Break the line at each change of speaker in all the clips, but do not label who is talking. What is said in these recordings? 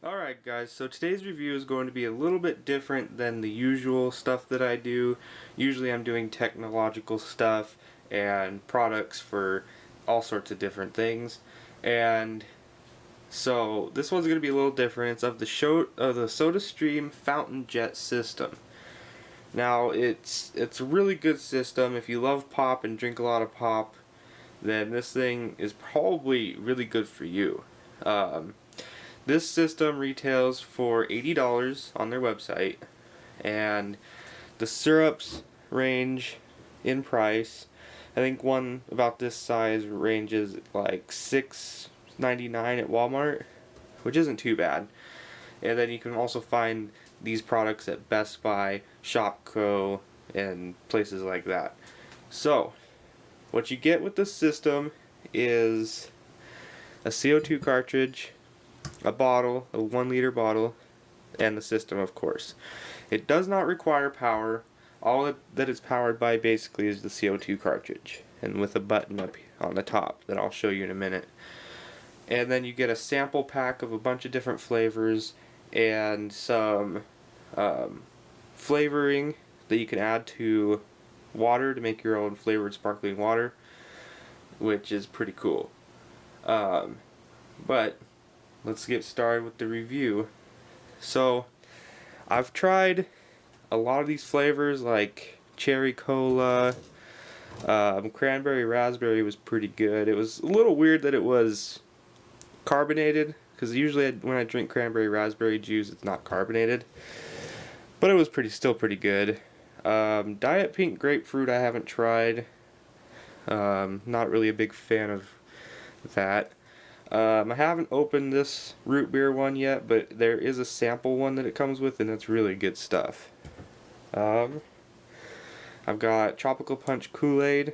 Alright guys, so today's review is going to be a little bit different than the usual stuff that I do. Usually I'm doing technological stuff and products for all sorts of different things. And so this one's going to be a little different. It's of the SodaStream fountain jet system. Now it's a really good system. If you love pop and drink a lot of pop, then this thing is probably really good for you. This system retails for $80 on their website, and the syrups range in price. I think one about this size ranges like $6.99 at Walmart, which isn't too bad. And then you can also find these products at Best Buy, Shopko, and places like that. So, what you get with this system is a CO2 cartridge, a bottle, a 1-liter bottle, and the system, of course. It does not require power. All that it's powered by basically is the CO2 cartridge, and with a button up on the top that I'll show you in a minute. And then you get a sample pack of a bunch of different flavors and some flavoring that you can add to water to make your own flavored sparkling water, which is pretty cool. But let's get started with the review. So I've tried a lot of these flavors, like cherry cola, cranberry raspberry was pretty good. It was a little weird that it was carbonated, because usually when I drink cranberry raspberry juice it's not carbonated, but it was still pretty good. Diet pink grapefruit I haven't tried. Not really a big fan of that. I haven't opened this root beer one yet, but there is a sample one that it comes with, and it's really good stuff. I've got Tropical Punch Kool-Aid,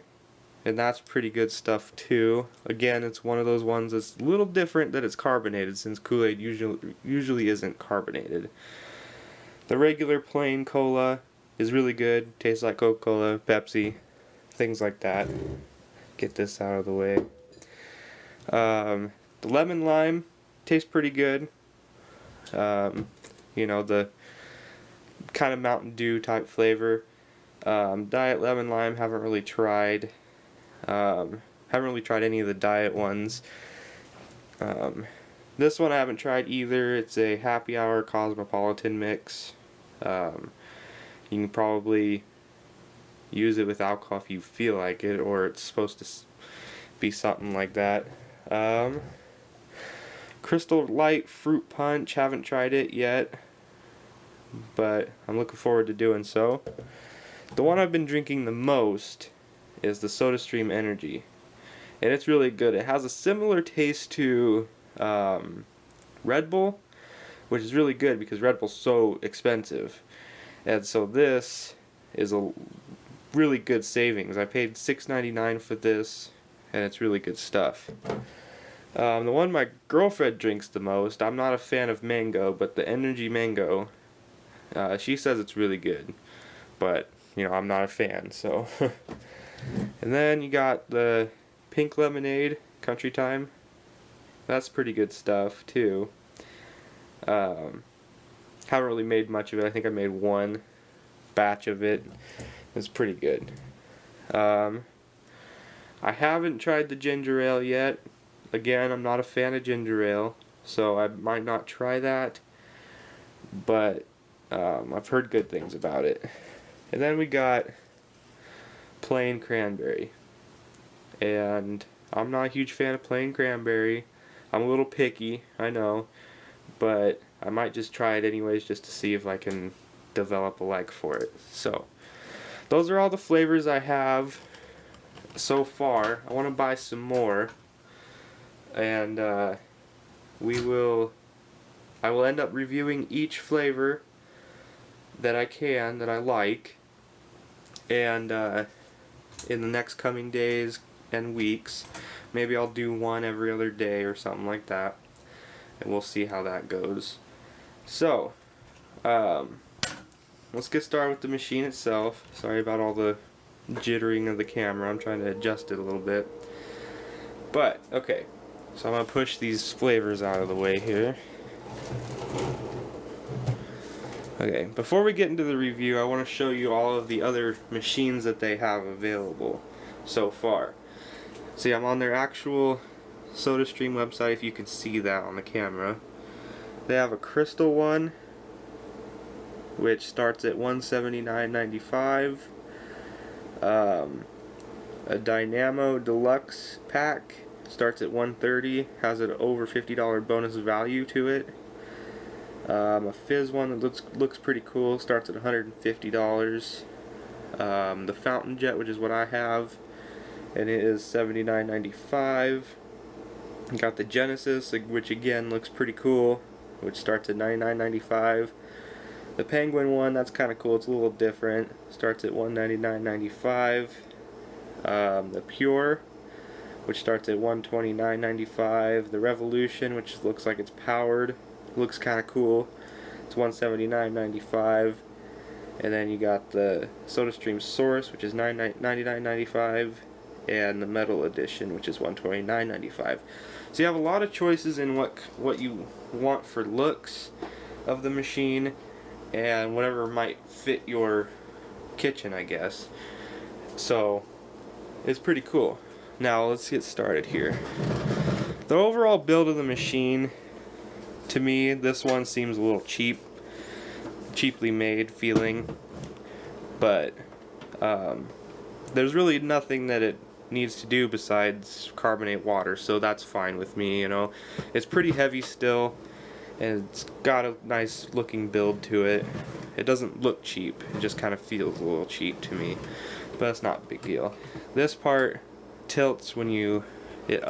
and that's pretty good stuff too. Again, it's one of those ones that's a little different that it's carbonated, since Kool-Aid usually isn't carbonated. The regular plain cola is really good. Tastes like Coca-Cola, Pepsi, things like that. Get this out of the way. The lemon lime tastes pretty good. You know, the kind of Mountain Dew type flavor. Diet lemon lime haven't really tried. Haven't really tried any of the diet ones. This one I haven't tried either. It's a happy hour cosmopolitan mix. You can probably use it with alcohol if you feel like it, or it's supposed to be something like that. Crystal Light Fruit Punch, haven't tried it yet, but I'm looking forward to doing so. The one I've been drinking the most is the SodaStream Energy, and it's really good. It has a similar taste to Red Bull, which is really good because Red Bull's so expensive, and so this is a really good savings. I paid $6.99 for this, and it's really good stuff. The one my girlfriend drinks the most, I'm not a fan of mango, but the Energy Mango, she says it's really good, but you know, I'm not a fan, so. And then you got the Pink Lemonade Country Time. That's pretty good stuff too. Haven't really made much of it. I think I made one batch of it. It's pretty good. I haven't tried the ginger ale yet. Again, I'm not a fan of ginger ale, so I might not try that, but I've heard good things about it. And then we got plain cranberry, and I'm not a huge fan of plain cranberry. I'm a little picky, I know, but I might just try it anyways just to see if I can develop a like for it. So those are all the flavors I have so far. I want to buy some more, and I will end up reviewing each flavor that I like, and in the next coming days and weeks, maybe I'll do one every other day or something like that, and we'll see how that goes. So let's get started with the machine itself. Sorry about all the jittering of the camera, I'm trying to adjust it a little bit. But okay, so I'm going to push these flavors out of the way here. Okay, before we get into the review, I want to show you all of the other machines that they have available so far. See, I'm on their actual SodaStream website, if you can see that on the camera. They have a crystal one, which starts at $179.95. A Dynamo Deluxe pack starts at $130, has an over $50 bonus value to it. A fizz one that looks pretty cool starts at $150. The Fountain Jet, which is what I have, and it is $79.95. Got the Genesis, which again looks pretty cool, which starts at $99.95. The Penguin one, that's kind of cool, it's a little different, starts at $199.95. The Pure, which starts at $129.95. The Revolution, which looks like it's powered, looks kind of cool, it's $179.95. And then you got the SodaStream Source, which is $99.95, and the Metal Edition, which is $129.95. So you have a lot of choices in what you want for looks of the machine, and whatever might fit your kitchen, I guess. So it's pretty cool. Now let's get started here. The overall build of the machine, to me, this one seems a little cheaply made feeling, but there's really nothing that it needs to do besides carbonate water, so that's fine with me, you know. It's pretty heavy still, and it's got a nice looking build to it. It doesn't look cheap, it just kind of feels a little cheap to me, but that's not a big deal. This part tilts when it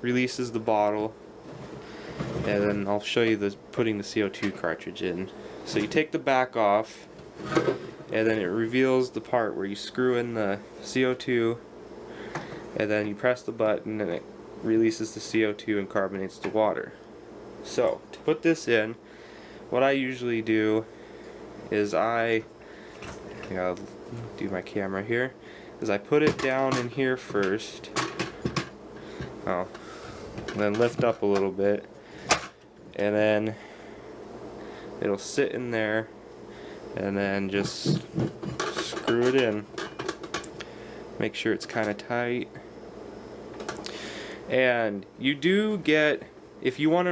releases the bottle, and then I'll show you putting the CO2 cartridge in. So you take the back off, and then it reveals the part where you screw in the CO2, and then you press the button and it releases the CO2 and carbonates the water. So to put this in, what I usually do is I gotta do my camera here, is I put it down in here first, then lift up a little bit, and then it'll sit in there, and then just screw it in. Make sure it's kind of tight. And you do get, if you want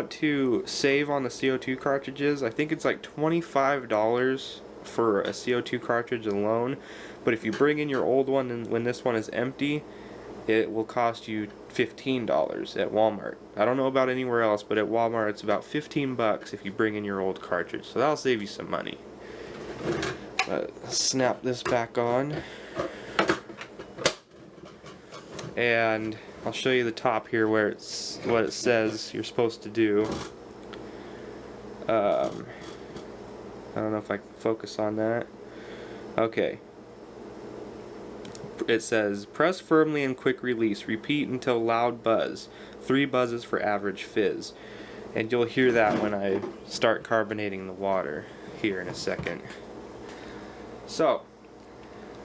to save on the CO2 cartridges, I think it's like $25 for a CO2 cartridge alone. But if you bring in your old one and when this one is empty, it will cost you $15 at Walmart. I don't know about anywhere else, but at Walmart it's about 15 bucks if you bring in your old cartridge. So that'll save you some money. Snap this back on. And I'll show you the top here where what it says you're supposed to do. I don't know if I can focus on that. Okay. It says, press firmly and quick release. Repeat until loud buzz. 3 buzzes for average fizz. And you'll hear that when I start carbonating the water here in a second. So,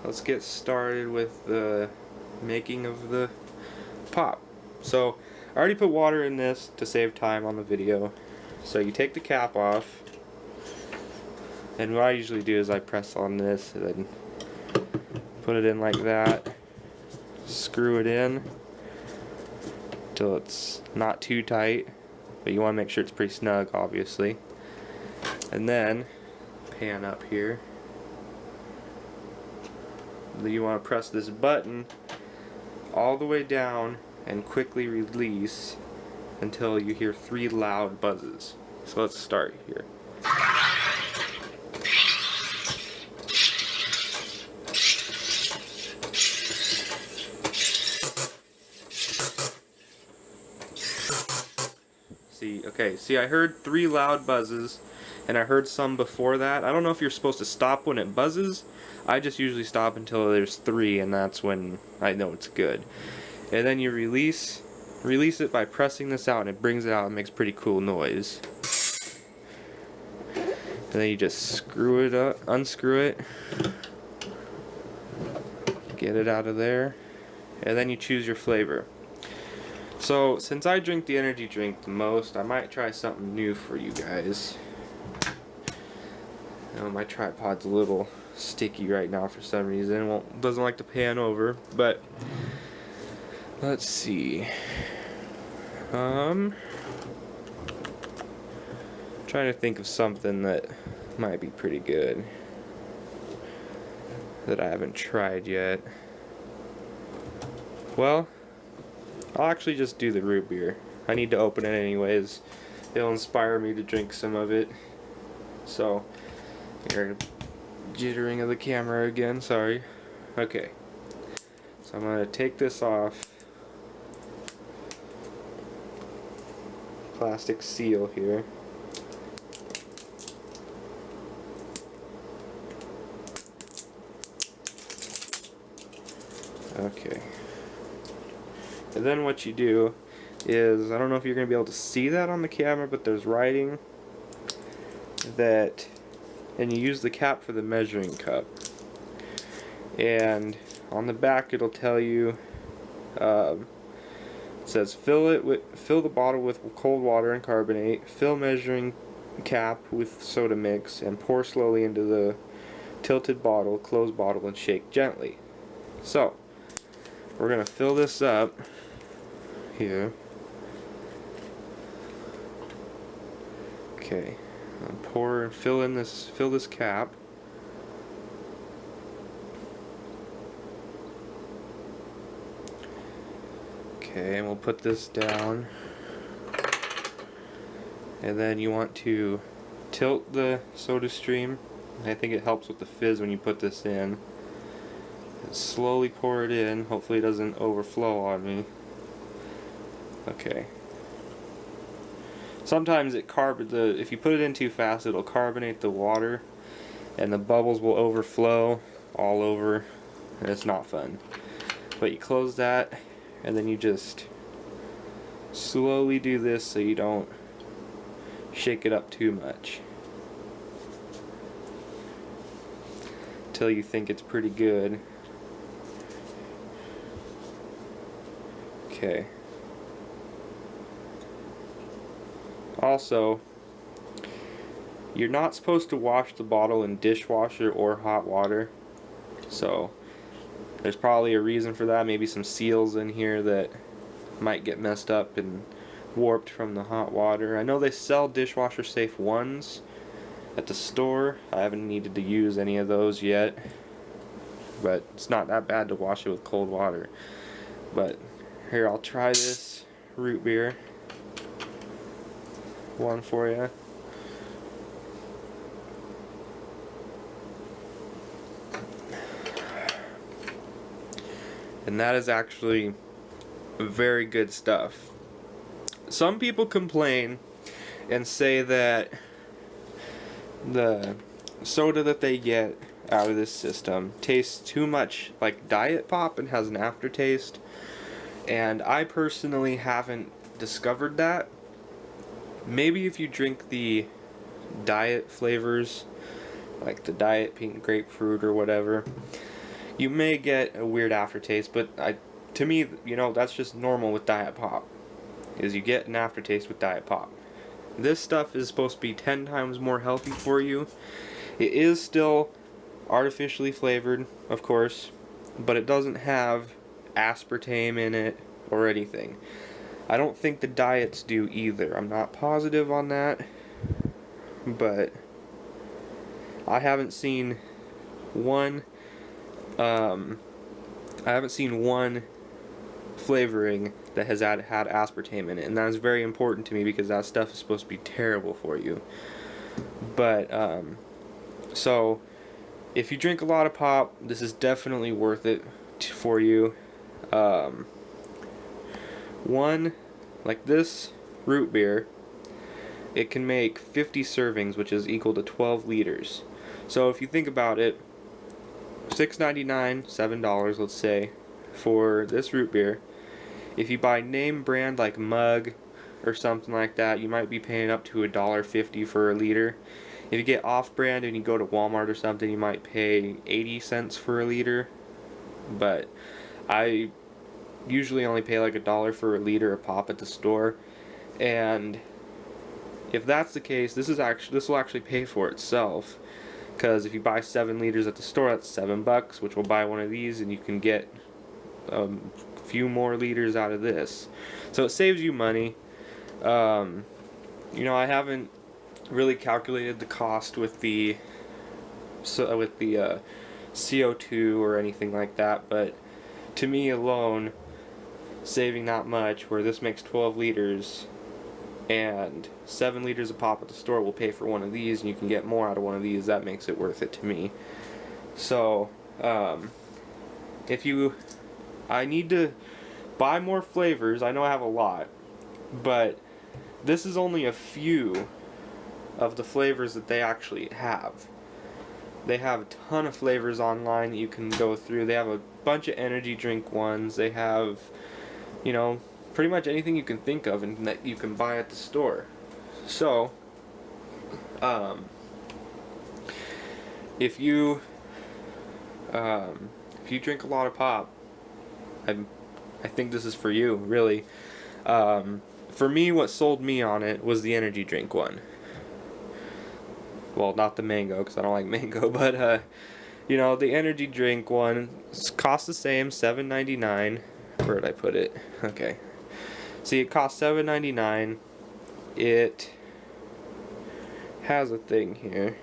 let's get started with the making of the pop. So, I already put water in this to save time on the video. So you take the cap off, and what I usually do is I press on this and then put it in like that, screw it in till it's not too tight, but you want to make sure it's pretty snug, obviously. And then pan up here, then you want to press this button all the way down and quickly release until you hear 3 loud buzzes. So let's start here. See, I heard 3 loud buzzes, and I heard some before that. I don't know if you're supposed to stop when it buzzes. I just usually stop until there's 3, and that's when I know it's good. And then you release it by pressing this out, and it brings it out and makes pretty cool noise. And then you just screw it up, unscrew it, get it out of there, and then you choose your flavor. So, since I drink the energy drink the most, I might try something new for you guys. My tripod's a little sticky right now for some reason. Well, doesn't like to pan over, but let's see. Trying to think of something that might be pretty good that I haven't tried yet. Well, I'll actually just do the root beer. I need to open it anyways. It'll inspire me to drink some of it. So, here, jittering of the camera again, sorry. Okay. So I'm going to take this off. Plastic seal here. Okay. And then what you do is, I don't know if you're going to be able to see that on the camera, but there's writing that, and you use the cap for the measuring cup. And on the back it'll tell you, it says fill the bottle with cold water and carbonate, fill measuring cap with soda mix, and pour slowly into the tilted bottle, close bottle, and shake gently. So, we're going to fill this up here. Okay, and pour and fill this cap. Okay, and we'll put this down. And then you want to tilt the SodaStream. I think it helps with the fizz when you put this in. And slowly pour it in. Hopefully it doesn't overflow on me. Okay. Sometimes if you put it in too fast, it'll carbonate the water, and the bubbles will overflow all over, and it's not fun. But you close that, and then you just slowly do this so you don't shake it up too much till you think it's pretty good. Okay. Also, you're not supposed to wash the bottle in dishwasher or hot water, so there's probably a reason for that. Maybe some seals in here that might get messed up and warped from the hot water. I know they sell dishwasher safe ones at the store. I haven't needed to use any of those yet, but it's not that bad to wash it with cold water. But here, I'll try this root beer one for you. And that is actually very good stuff. Some people complain and say that the soda that they get out of this system tastes too much like Diet Pop and has an aftertaste. And I personally haven't discovered that. Maybe if you drink the diet flavors, like the diet pink grapefruit or whatever, you may get a weird aftertaste, but to me, that's just normal with Diet Pop, is you get an aftertaste with Diet Pop. This stuff is supposed to be 10 times more healthy for you. It is still artificially flavored, of course, but it doesn't have aspartame in it or anything. I don't think the diets do either. I'm not positive on that, but I haven't seen one flavoring that has had aspartame in it, and that is very important to me because that stuff is supposed to be terrible for you. But so if you drink a lot of pop, this is definitely worth it for you. One, like this root beer, it can make 50 servings, which is equal to 12 liters. So if you think about it, $6.99, $7, let's say, for this root beer. If you buy name brand like Mug or something like that, you might be paying up to $1.50 for a liter. If you get off-brand and you go to Walmart or something, you might pay 80 cents for a liter. But I usually only pay like $1 for a liter of pop at the store, and if that's the case, this will actually pay for itself, because if you buy 7 liters at the store, that's $7, which will buy one of these, and you can get a few more liters out of this. So it saves you money. You know, I haven't really calculated the cost with the CO2 or anything like that, but to me alone, saving that much, where this makes 12 liters and 7 liters of pop at the store will pay for one of these, and you can get more out of one of these, that makes it worth it to me. So I need to buy more flavors. I know I have a lot, but this is only a few of the flavors that they actually have. They have a ton of flavors online that you can go through. They have a bunch of energy drink ones. They have, you know, pretty much anything you can think of and that you can buy at the store. So, if you drink a lot of pop, I think this is for you, really. For me, what sold me on it was the energy drink one. Well, not the mango, because I don't like mango, but you know, the energy drink one costs the same, $7.99. Where did I put it? Okay. See, it costs $7.99. It has a thing here.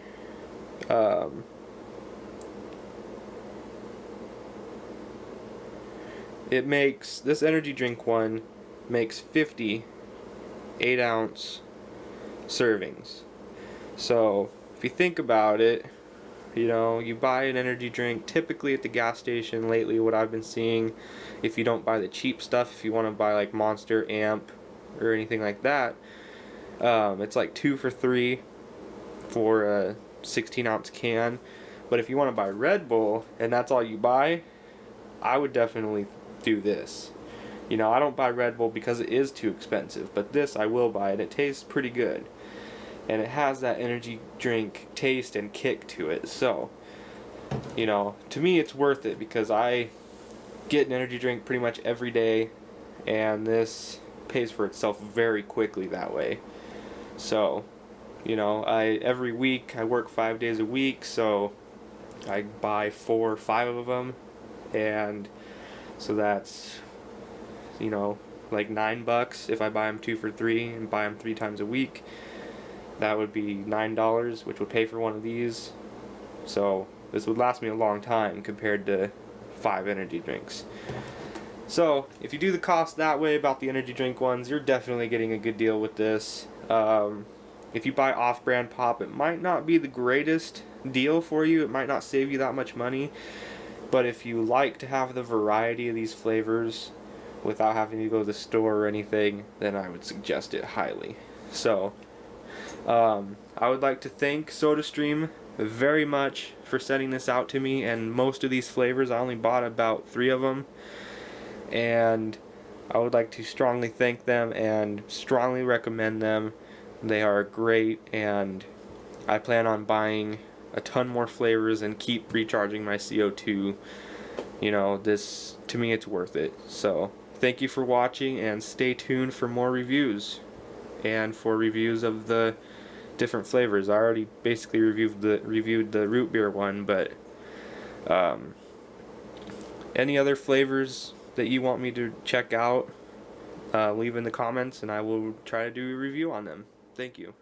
This energy drink one makes 50 8-ounce servings. So if you think about it, you know, you buy an energy drink typically at the gas station lately. What I've been seeing, if you don't buy the cheap stuff, if you want to buy like Monster, Amp, or anything like that, it's like 2 for $3 for a 16-ounce can. But if you want to buy Red Bull and that's all you buy, I would definitely do this. You know, I don't buy Red Bull because it is too expensive, but this I will buy, and it tastes pretty good. And it has that energy drink taste and kick to it. So, you know, to me it's worth it, because I get an energy drink pretty much every day, and this pays for itself very quickly that way. So, you know, every week I work 5 days a week, so I buy 4 or 5 of them, and so that's, you know, like $9 if I buy them 2 for $3 and buy them 3 times a week. That would be $9, which would pay for one of these. So this would last me a long time compared to 5 energy drinks. So if you do the cost that way about the energy drink ones, you're definitely getting a good deal with this. If you buy off-brand pop, it might not be the greatest deal for you. It might not save you that much money. But if you like to have the variety of these flavors without having to go to the store or anything, then I would suggest it highly. So I would like to thank SodaStream very much for sending this out to me, and most of these flavors, I only bought about 3 of them, and I would like to strongly thank them and strongly recommend them. They are great, and I plan on buying a ton more flavors and keep recharging my CO2. You know, this, to me, it's worth it. So thank you for watching, and stay tuned for more reviews and for reviews of the different flavors. I already basically reviewed the root beer one, but any other flavors that you want me to check out, leave in the comments, and I will try to do a review on them. Thank you.